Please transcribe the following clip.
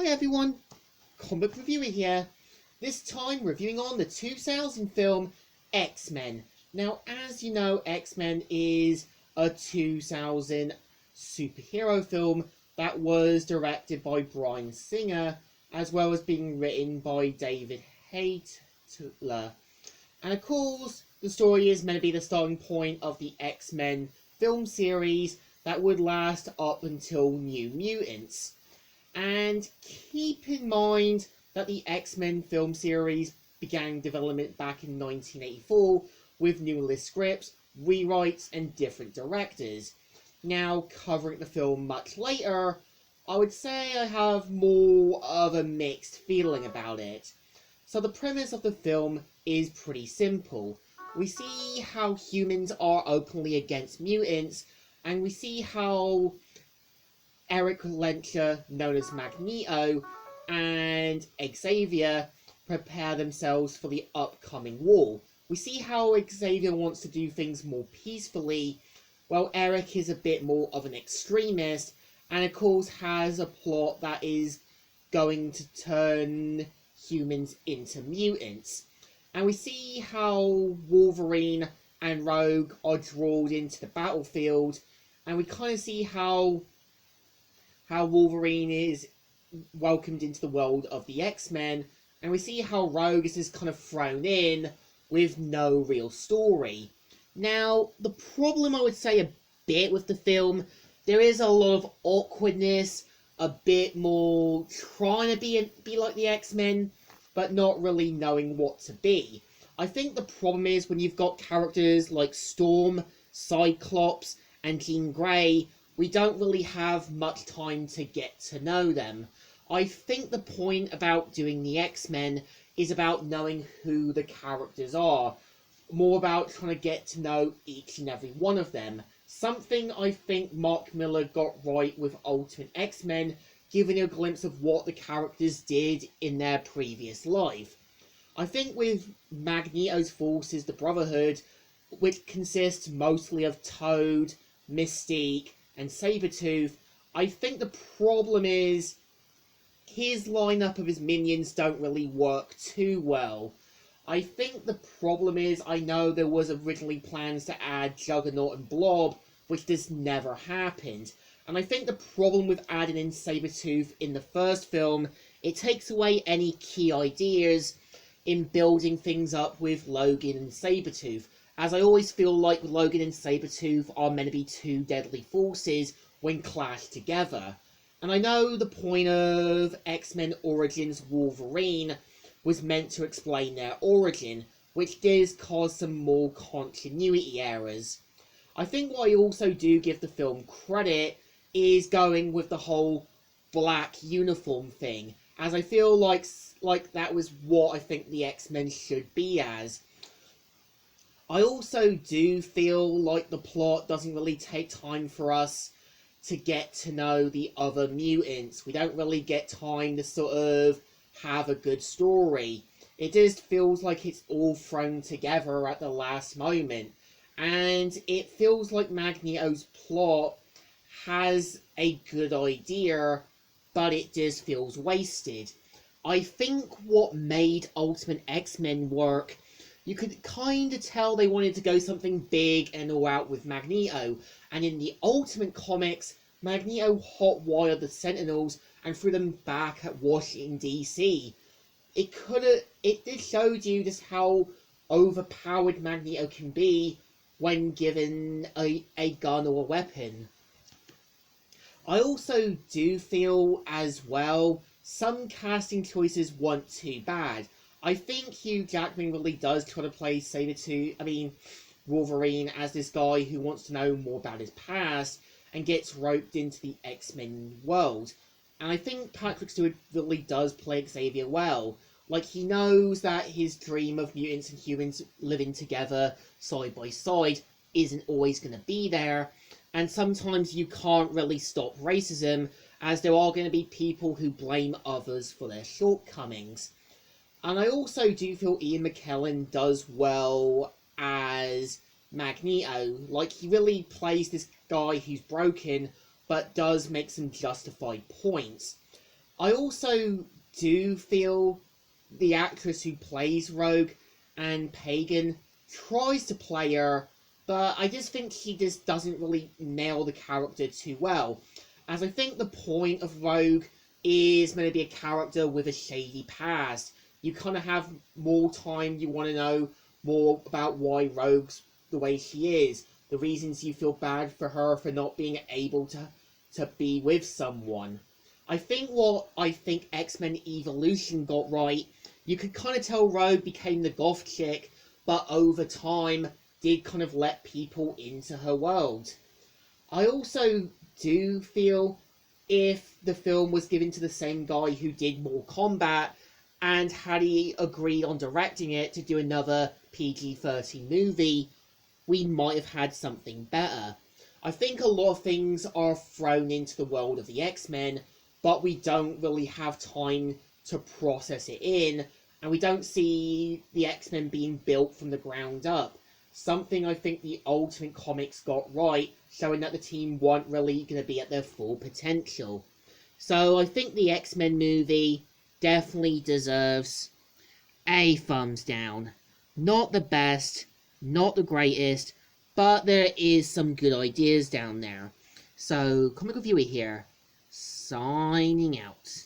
Hi everyone, Comic Reviewer here. This time reviewing on the 2000 film X-Men. Now, as you know, X-Men is a 2000 superhero film that was directed by Bryan Singer, as well as being written by David Hayter. And of course, the story is meant to be the starting point of the X-Men film series that would last up until New Mutants. And keep in mind that the X-Men film series began development back in 1984 with numerous scripts, rewrites, and different directors. Now, covering the film much later, I would say I have more of a mixed feeling about it. So the premise of the film is pretty simple. We see how humans are openly against mutants, and we see how Eric Lencher, known as Magneto, and Xavier prepare themselves for the upcoming war. We see how Xavier wants to do things more peacefully, while Eric is a bit more of an extremist, and of course has a plot that is going to turn humans into mutants. And we see how Wolverine and Rogue are drawn into the battlefield, and we kind of see how Wolverine is welcomed into the world of the X-Men, and we see how Rogue is just kind of thrown in with no real story. Now, the problem I would say a bit with the film, there is a lot of awkwardness, a bit more trying to be like the X-Men, but not really knowing what to be. I think the problem is when you've got characters like Storm, Cyclops, and Jean Grey, we don't really have much time to get to know them. I think the point about doing the X-Men is about knowing who the characters are, more about trying to get to know each and every one of them. Something I think Mark Millar got right with Ultimate X-Men, giving a glimpse of what the characters did in their previous life. I think with Magneto's forces, the Brotherhood, which consists mostly of Toad, Mystique, and Sabretooth, I think the problem is his lineup of his minions don't really work too well. I think the problem is, I know there was originally plans to add Juggernaut and Blob, which just never happened. And I think the problem with adding in Sabretooth in the first film, it takes away any key ideas in building things up with Logan and Sabretooth, as I always feel like Logan and Sabretooth are meant to be two deadly forces when clashed together. And I know the point of X-Men Origins Wolverine was meant to explain their origin, which does cause some more continuity errors. I think what I also do give the film credit is going with the whole black uniform thing, as I feel like that was what I think the X-Men should be as. I also do feel like the plot doesn't really take time for us to get to know the other mutants. We don't really get time to sort of have a good story. It just feels like it's all thrown together at the last moment. And it feels like Magneto's plot has a good idea, but it just feels wasted. I think what made Ultimate X-Men work, you could kind of tell they wanted to go something big and all out with Magneto. And in the Ultimate comics, Magneto hot-wired the Sentinels and threw them back at Washington, D.C. It just showed you just how overpowered Magneto can be when given a gun or a weapon. I also do feel as well some casting choices weren't too bad. I think Hugh Jackman really does try to play Wolverine as this guy who wants to know more about his past and gets roped into the X-Men world. And I think Patrick Stewart really does play Xavier well. Like, he knows that his dream of mutants and humans living together side by side isn't always going to be there, and sometimes you can't really stop racism, as there are going to be people who blame others for their shortcomings. And I also do feel Ian McKellen does well as Magneto. Like, he really plays this guy who's broken, but does make some justified points. I also do feel the actress who plays Rogue and Pagan tries to play her, but I just think she just doesn't really nail the character too well. As I think the point of Rogue is meant to be a character with a shady past. You kind of have more time, you want to know more about why Rogue's the way she is, the reasons you feel bad for her for not being able to be with someone. I think X-Men Evolution got right, you could kind of tell Rogue became the goth chick, but over time did kind of let people into her world. I also do feel if the film was given to the same guy who did More Combat, and had he agreed on directing it to do another PG-13 movie, we might have had something better. I think a lot of things are thrown into the world of the X-Men, but we don't really have time to process it in, and we don't see the X-Men being built from the ground up. Something I think the Ultimate Comics got right, showing that the team weren't really going to be at their full potential. So I think the X-Men movie definitely deserves a thumbs down. Not the best, not the greatest, but there is some good ideas down there. So, Comic Reviewer here, signing out.